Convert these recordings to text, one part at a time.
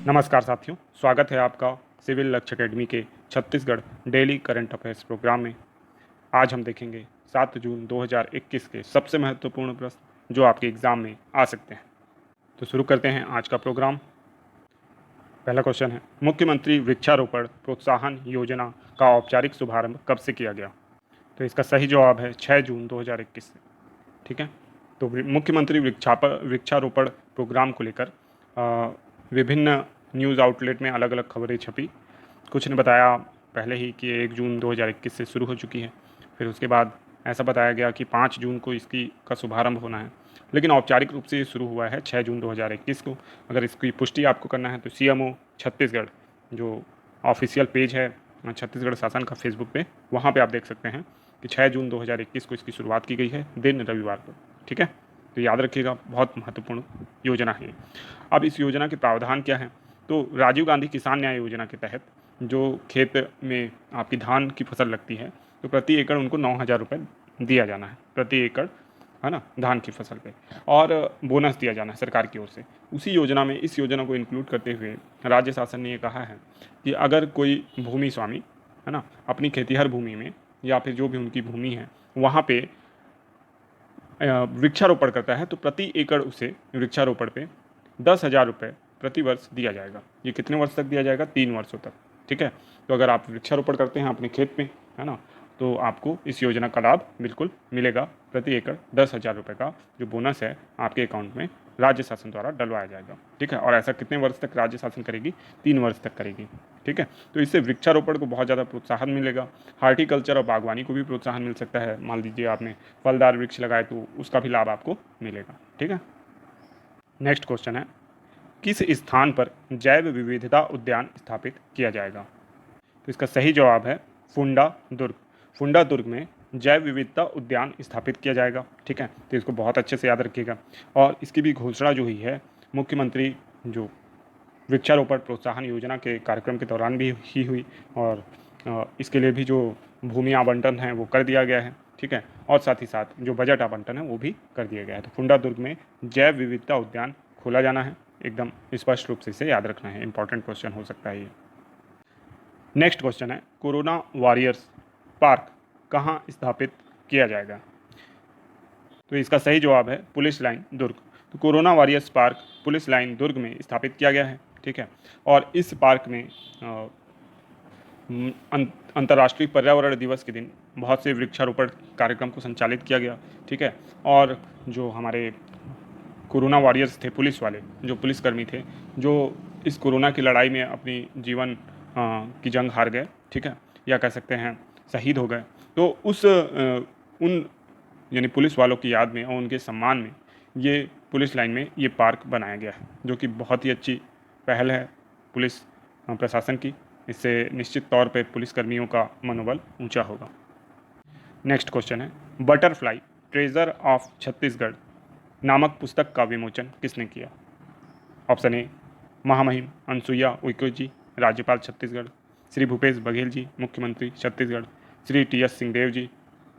नमस्कार साथियों, स्वागत है आपका सिविल लक्ष्य एकेडमी के Chhattisgarh daily current affairs program में। आज हम देखेंगे 7 जून 2021 के सबसे महत्वपूर्ण प्रश्न जो आपके एग्ज़ाम में आ सकते हैं। तो शुरू करते हैं आज का प्रोग्राम। पहला क्वेश्चन है, मुख्यमंत्री वृक्षारोपण प्रोत्साहन योजना का औपचारिक शुभारंभ कब से किया गया? तो इसका सही जवाब है 6 जून 2021 से। ठीक है, तो मुख्यमंत्री वृक्षारोपण प्रोग्राम को लेकर विभिन्न न्यूज़ आउटलेट में अलग अलग खबरें छपी। कुछ ने बताया पहले ही कि 1 जून 2021 से शुरू हो चुकी है, फिर उसके बाद ऐसा बताया गया कि 5 जून को इसकी का शुभारंभ होना है, लेकिन औपचारिक रूप से ये शुरू हुआ है 6 जून 2021 को। अगर इसकी पुष्टि आपको करना है तो सीएमओ छत्तीसगढ़ जो ऑफिशियल पेज है छत्तीसगढ़ शासन का फेसबुक पे, वहाँ पे आप देख सकते हैं कि 6 जून 2021 को इसकी शुरुआत की गई है, दिन रविवार को। ठीक है, तो याद रखिएगा, बहुत महत्वपूर्ण योजना है। अब इस योजना के प्रावधान क्या हैं? तो राजीव गांधी किसान न्याय योजना के तहत जो खेत में आपकी धान की फसल लगती है तो प्रति एकड़ उनको 9,000 रुपये दिया जाना है प्रति एकड़, है ना, धान की फसल पे, और बोनस दिया जाना है सरकार की ओर से। उसी योजना में इस योजना को इंक्लूड करते हुए राज्य शासन ने ये कहा है कि अगर कोई भूमि स्वामी, है ना, अपनी खेतीहर भूमि में या फिर जो भी उनकी भूमि है वहाँ पे वृक्षारोपण करता है तो प्रति एकड़ उसे वृक्षारोपण पे 10,000 रुपये प्रति वर्ष दिया जाएगा। ये कितने वर्ष तक दिया जाएगा? 3 वर्षों तक। ठीक है, तो अगर आप वृक्षारोपण करते हैं अपने खेत में, है ना, तो आपको इस योजना का लाभ बिल्कुल मिलेगा। प्रति एकड़ 10,000 रुपये का जो बोनस है आपके अकाउंट में राज्य शासन द्वारा डलवाया जाएगा। ठीक है, और ऐसा कितने वर्ष तक राज्य शासन करेगी? 3 वर्ष तक करेगी। ठीक है, तो इससे वृक्षारोपण को बहुत ज़्यादा प्रोत्साहन मिलेगा। हार्टिकल्चर और बागवानी को भी प्रोत्साहन मिल सकता है। मान लीजिए आपने फलदार वृक्ष लगाए तो उसका भी लाभ आपको मिलेगा। ठीक है, नेक्स्ट क्वेश्चन है, किस स्थान पर जैव विविधता उद्यान स्थापित किया जाएगा? तो इसका सही जवाब है फुंडा दुर्ग। फुंडा दुर्ग में जैव विविधता उद्यान स्थापित किया जाएगा। ठीक है, तो इसको बहुत अच्छे से याद रखिएगा। और इसकी भी घोषणा जो हुई है मुख्यमंत्री जो वृक्षारोपण प्रोत्साहन योजना के कार्यक्रम के दौरान भी ही हुई, और इसके लिए भी जो भूमि आवंटन है वो कर दिया गया है। ठीक है, और साथ ही साथ जो बजट आवंटन है वो भी कर दिया गया है। तो फुंडा दुर्ग में जैव विविधता उद्यान खोला जाना है। एकदम स्पष्ट रूप से इसे याद रखना है, इंपॉर्टेंट क्वेश्चन हो सकता है ये। नेक्स्ट क्वेश्चन है, कोरोना वॉरियर्स पार्क कहाँ स्थापित किया जाएगा? तो इसका सही जवाब है पुलिस लाइन दुर्ग। तो corona warriors park police line Durg में स्थापित किया गया है। ठीक है, और इस पार्क में अंतर्राष्ट्रीय पर्यावरण दिवस के दिन बहुत से वृक्षारोपण कार्यक्रम को संचालित किया गया। ठीक है, और जो हमारे कोरोना वॉरियर्स थे, पुलिस वाले जो पुलिसकर्मी थे, जो इस कोरोना की लड़ाई में अपनी जीवन की जंग हार गए, ठीक है, या कह सकते हैं शहीद हो गए, तो उन यानी पुलिस वालों की याद में और उनके सम्मान में ये पुलिस लाइन में ये पार्क बनाया गया है, जो कि बहुत ही अच्छी पहल है पुलिस प्रशासन की। इससे निश्चित तौर पे पुलिसकर्मियों का मनोबल ऊंचा होगा। नेक्स्ट क्वेश्चन है, बटरफ्लाई ट्रेजर ऑफ छत्तीसगढ़ नामक पुस्तक का विमोचन किसने किया? ऑप्शन ए महामहिम अनसुईया उइके जी, राज्यपाल छत्तीसगढ़; श्री भूपेश बघेल जी, मुख्यमंत्री छत्तीसगढ़; श्री टी.एस. सिंहदेव जी,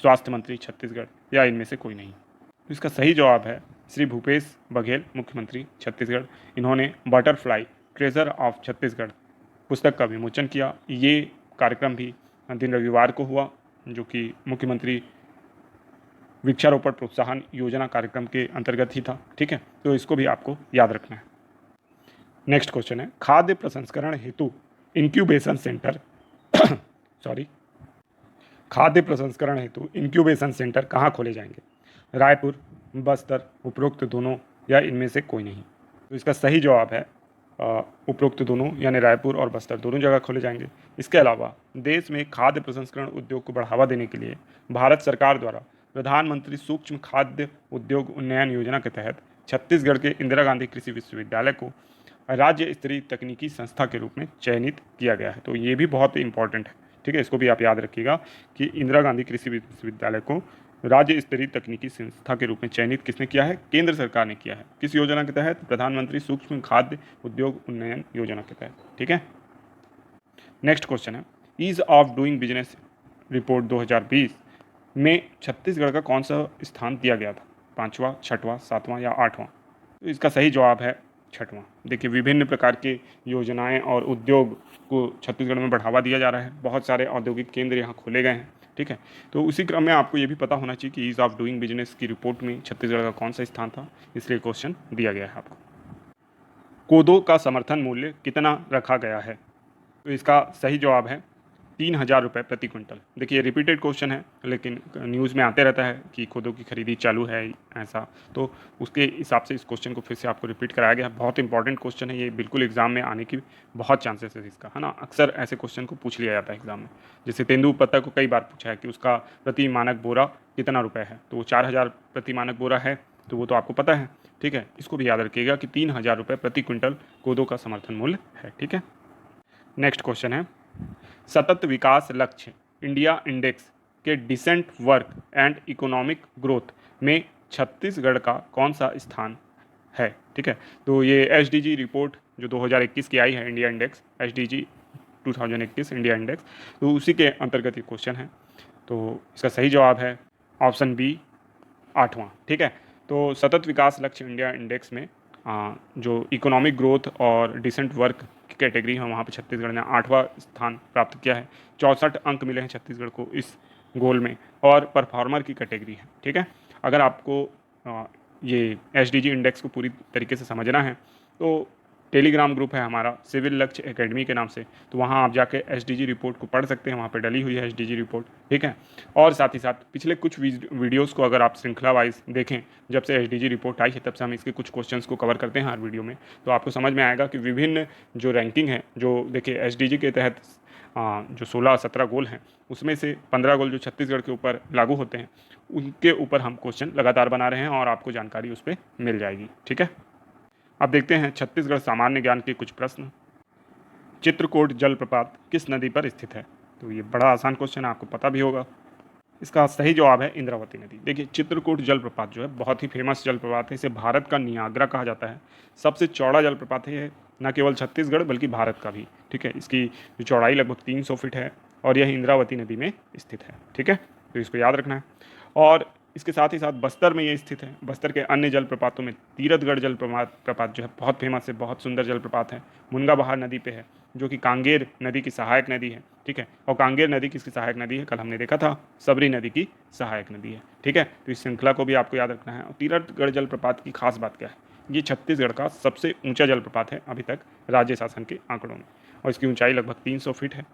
स्वास्थ्य मंत्री छत्तीसगढ़, या इनमें से कोई नहीं। तो इसका सही जवाब है श्री भूपेश बघेल, मुख्यमंत्री छत्तीसगढ़। इन्होंने बटरफ्लाई ट्रेजर ऑफ छत्तीसगढ़ पुस्तक का विमोचन किया। ये कार्यक्रम भी दिन रविवार को हुआ, जो कि मुख्यमंत्री वृक्षारोपण प्रोत्साहन योजना कार्यक्रम के अंतर्गत ही था। ठीक है, तो इसको भी आपको याद रखना है। नेक्स्ट क्वेश्चन है, खाद्य प्रसंस्करण हेतु इंक्यूबेशन सेंटर सॉरी खाद्य प्रसंस्करण हेतु इंक्यूबेशन सेंटर कहाँ खोले जाएंगे? रायपुर, बस्तर, उपरोक्त दोनों, या इनमें से कोई नहीं। तो इसका सही जवाब है उपरोक्त दोनों, यानी रायपुर और बस्तर दोनों जगह खोले जाएंगे। इसके अलावा देश में खाद्य प्रसंस्करण उद्योग को बढ़ावा देने के लिए भारत सरकार द्वारा प्रधानमंत्री सूक्ष्म खाद्य उद्योग उन्नयन योजना के तहत छत्तीसगढ़ के इंदिरा गांधी कृषि विश्वविद्यालय को राज्य स्तरीय तकनीकी संस्था के रूप में चयनित किया गया है। तो ये भी बहुत इंपॉर्टेंट है। ठीक है, इसको भी आप याद रखिएगा कि इंदिरा गांधी कृषि विश्वविद्यालय को राज्य स्तरीय तकनीकी संस्था के रूप में चयनित किसने किया है? केंद्र सरकार ने किया है। किस योजना के तहत? प्रधानमंत्री सूक्ष्म खाद्य उद्योग उन्नयन योजना के तहत। ठीक है, नेक्स्ट क्वेश्चन है, ease of doing business report 2020 में छत्तीसगढ़ का कौन सा स्थान दिया गया था? 5वां, 6वां, 7वां या 8वां? तो इसका सही जवाब है छठवां। देखिए विभिन्न प्रकार के योजनाएं और उद्योग को छत्तीसगढ़ में बढ़ावा दिया जा रहा है, बहुत सारे औद्योगिक केंद्र यहाँ खोले गए हैं, ठीक है। तो उसी क्रम में आपको ये भी पता होना चाहिए कि ईज़ ऑफ डूइंग बिजनेस की रिपोर्ट में छत्तीसगढ़ का कौन सा स्थान था, इसलिए क्वेश्चन दिया गया है आपको। कोदो का समर्थन मूल्य कितना रखा गया है? तो इसका सही जवाब है 3,000 रुपये प्रति क्विंटल। देखिए रिपीटेड क्वेश्चन है, लेकिन न्यूज़ में आते रहता है कि कोदो की खरीदी चालू है ऐसा, तो उसके हिसाब से इस क्वेश्चन को फिर से आपको रिपीट कराया गया है। बहुत इंपॉर्टेंट क्वेश्चन है ये, बिल्कुल एग्जाम में आने की बहुत चांसेस है इसका, है ना। अक्सर ऐसे क्वेश्चन को पूछ लिया जाता है एग्जाम में। जैसे तेंदुपत्ता को कई बार पूछा है कि उसका प्रति मानक बोरा कितना रुपये है, तो वो 4,000 प्रति मानक बोरा है, तो वो तो आपको पता है, ठीक है। इसको भी याद रखिएगा कि 3,000 रुपये प्रति क्विंटल कोदो का समर्थन मूल्य है, ठीक है। नेक्स्ट क्वेश्चन है, सतत विकास लक्ष्य इंडिया इंडेक्स के decent work and economic growth में छत्तीसगढ़ का कौन सा स्थान है, ठीक है। तो ये एसडीजी रिपोर्ट जो 2021 की आई है, India index SDG 2021 India index, तो उसी के अंतर्गत ये क्वेश्चन है। तो इसका सही जवाब है ऑप्शन बी 8वां, ठीक है। तो सतत विकास लक्ष्य इंडिया इंडेक्स में जो इकोनॉमिक ग्रोथ और डिसेंट वर्क की कैटेगरी है, वहाँ पे छत्तीसगढ़ ने 8वां स्थान प्राप्त किया है। 64 अंक मिले हैं छत्तीसगढ़ को इस गोल में, और परफॉर्मर की कैटेगरी है, ठीक है। अगर आपको ये एसडीजी इंडेक्स को पूरी तरीके से समझना है तो टेलीग्राम ग्रुप है हमारा सिविल लक्ष्य एकेडमी के नाम से, तो वहाँ आप जाके एसडीजी रिपोर्ट को पढ़ सकते हैं, वहाँ पे डली हुई है एसडीजी रिपोर्ट, ठीक है। और साथ ही साथ पिछले कुछ वीडियोस को अगर आप श्रृंखला वाइज देखें, जब से एसडीजी रिपोर्ट आई है तब से हम इसके कुछ क्वेश्चंस को कवर करते हैं हर वीडियो में, तो आपको समझ में आएगा कि विभिन्न जो रैंकिंग है, जो देखिए एसडीजी के तहत जो 16-17 गोल हैं, उसमें से 15 गोल जो छत्तीसगढ़ के ऊपर लागू होते हैं, उनके ऊपर हम क्वेश्चन लगातार बना रहे हैं और आपको जानकारी उस पर मिल जाएगी, ठीक है। अब देखते हैं छत्तीसगढ़ सामान्य ज्ञान के कुछ प्रश्न। चित्रकोट जलप्रपात किस नदी पर स्थित है? तो ये बड़ा आसान क्वेश्चन है, आपको पता भी होगा। इसका सही जवाब है इंद्रावती नदी। देखिए चित्रकूट जलप्रपात जो है बहुत ही फेमस जलप्रपात है, इसे भारत का नियाग्रा कहा जाता है। सबसे चौड़ा जलप्रपात है ये, न केवल छत्तीसगढ़ बल्कि भारत का भी, ठीक है। इसकी जो चौड़ाई लगभग 300 फीट है और यह इंद्रावती नदी में स्थित है, ठीक है। तो इसको याद रखना है। और इसके साथ ही साथ बस्तर में ये स्थित है। बस्तर के अन्य जलप्रपातों में तीरथगढ़ जलप्रपात जो है बहुत फेमस है, बहुत सुंदर जलप्रपात है, मुनगाबहार नदी पे है, जो कि कांगेर नदी की सहायक नदी है, ठीक है। और कांगेर नदी किसकी सहायक नदी है? कल हमने देखा था, सबरी नदी की सहायक नदी है, ठीक है। तो इस श्रृंखला को भी आपको याद रखना है। और तीरथगढ़ जलप्रपात की खास बात क्या है? ये छत्तीसगढ़ का सबसे ऊंचा जलप्रपात है अभी तक राज्य शासन के आंकड़ों में, और इसकी ऊंचाई लगभग 300 फीट है।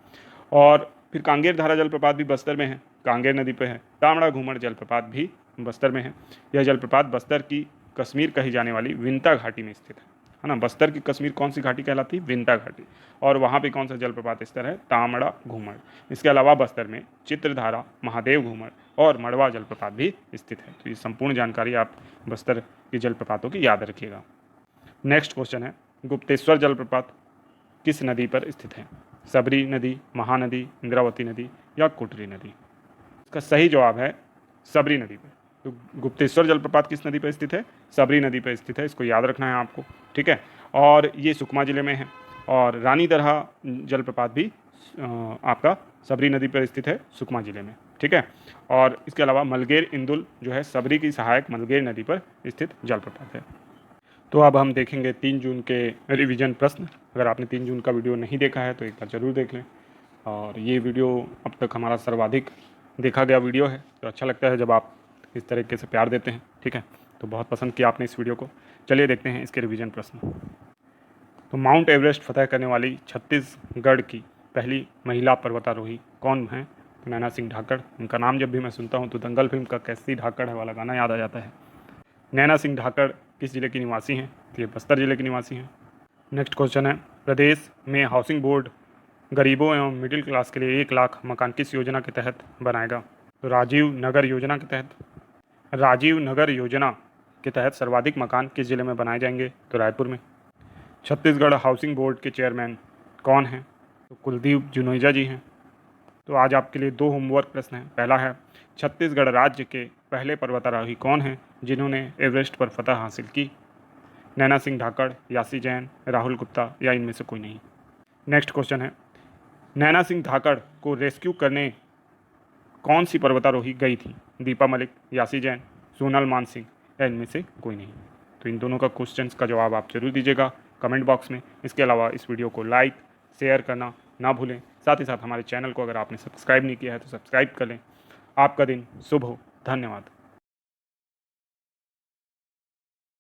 और फिर कांगेर धारा जलप्रपात भी बस्तर में है, कांगेर नदी पे है। तामड़ा घूमर जलप्रपात भी बस्तर में है। यह जलप्रपात बस्तर की कश्मीर कही जाने वाली विंता घाटी में स्थित है ना। बस्तर की कश्मीर कौन सी घाटी कहलाती है? विंता घाटी। और वहाँ पे कौन सा जलप्रपात स्थित है? तामड़ा घूमर। इसके अलावा बस्तर में चित्रधारा, महादेव घूमर और मड़वा जलप्रपात भी स्थित है। तो ये संपूर्ण जानकारी आप बस्तर के जलप्रपातों की याद रखिएगा। नेक्स्ट क्वेश्चन है, गुप्तेश्वर जलप्रपात किस नदी पर स्थित है? सबरी नदी, महानदी, इंद्रावती नदी या कुटरी नदी? इसका सही जवाब है सबरी नदी पर। तो गुप्तेश्वर जलप्रपात किस नदी पर स्थित है? सबरी नदी पर स्थित है, इसको याद रखना है आपको, ठीक है। और ये सुकमा जिले में है। और रानी दरहा जलप्रपात भी आपका सबरी नदी पर स्थित है, सुकमा जिले में, ठीक है। और इसके अलावा मलगेर इंदुल जो है सबरी की सहायक मलगेर नदी पर स्थित जलप्रपात है। तो अब हम देखेंगे 3 जून के रिवीजन प्रश्न। अगर आपने 3 जून का वीडियो नहीं देखा है तो एक बार ज़रूर देख लें। और ये वीडियो अब तक हमारा सर्वाधिक देखा गया वीडियो है, तो अच्छा लगता है जब आप इस तरीके से प्यार देते हैं, ठीक है। तो बहुत पसंद किया आपने इस वीडियो को। चलिए देखते हैं इसके रिवीजन प्रश्न। तो माउंट एवरेस्ट फतह करने वाली छत्तीसगढ़ की पहली महिला पर्वतारोही कौन है? तो नैना सिंह ढाकड़। उनका नाम जब भी मैं सुनता हूँ तो दंगल फिल्म का कैसी ढाकड़ है वाला गाना याद आ जाता है। नैना सिंह ढाकड़ किस जिले की निवासी हैं? तो ये बस्तर जिले की निवासी हैं। नेक्स्ट क्वेश्चन है, प्रदेश में हाउसिंग बोर्ड गरीबों एवं मिडिल क्लास के लिए 1 लाख मकान किस योजना के तहत बनाएगा? तो राजीव नगर योजना के तहत। राजीव नगर योजना के तहत सर्वाधिक मकान किस जिले में बनाए जाएंगे? तो रायपुर में। छत्तीसगढ़ हाउसिंग बोर्ड के चेयरमैन कौन हैं? तो कुलदीप जुनेजा जी हैं। तो आज आपके लिए 2 होमवर्क प्रश्न हैं। पहला है, छत्तीसगढ़ राज्य के पहले पर्वतारोही कौन हैं जिन्होंने एवरेस्ट पर फतह हासिल की? नैना सिंह ढाकड़, यासी जैन, राहुल गुप्ता या इनमें से कोई नहीं। नेक्स्ट क्वेश्चन है, नैना सिंह ढाकड़ को रेस्क्यू करने कौन सी पर्वतारोही गई थी? दीपा मलिक, यासी जैन, सोनल मानसिंह या इनमें से कोई नहीं। तो तो इन दोनों का क्वेश्चंस का जवाब आप जरूर दीजिएगा कमेंट बॉक्स में। इसके अलावा इस वीडियो को लाइक शेयर करना ना भूलें। साथ ही साथ हमारे चैनल को अगर आपने सब्सक्राइब नहीं किया है तो सब्सक्राइब कर लें। आपका दिन शुभ हो। धन्यवाद।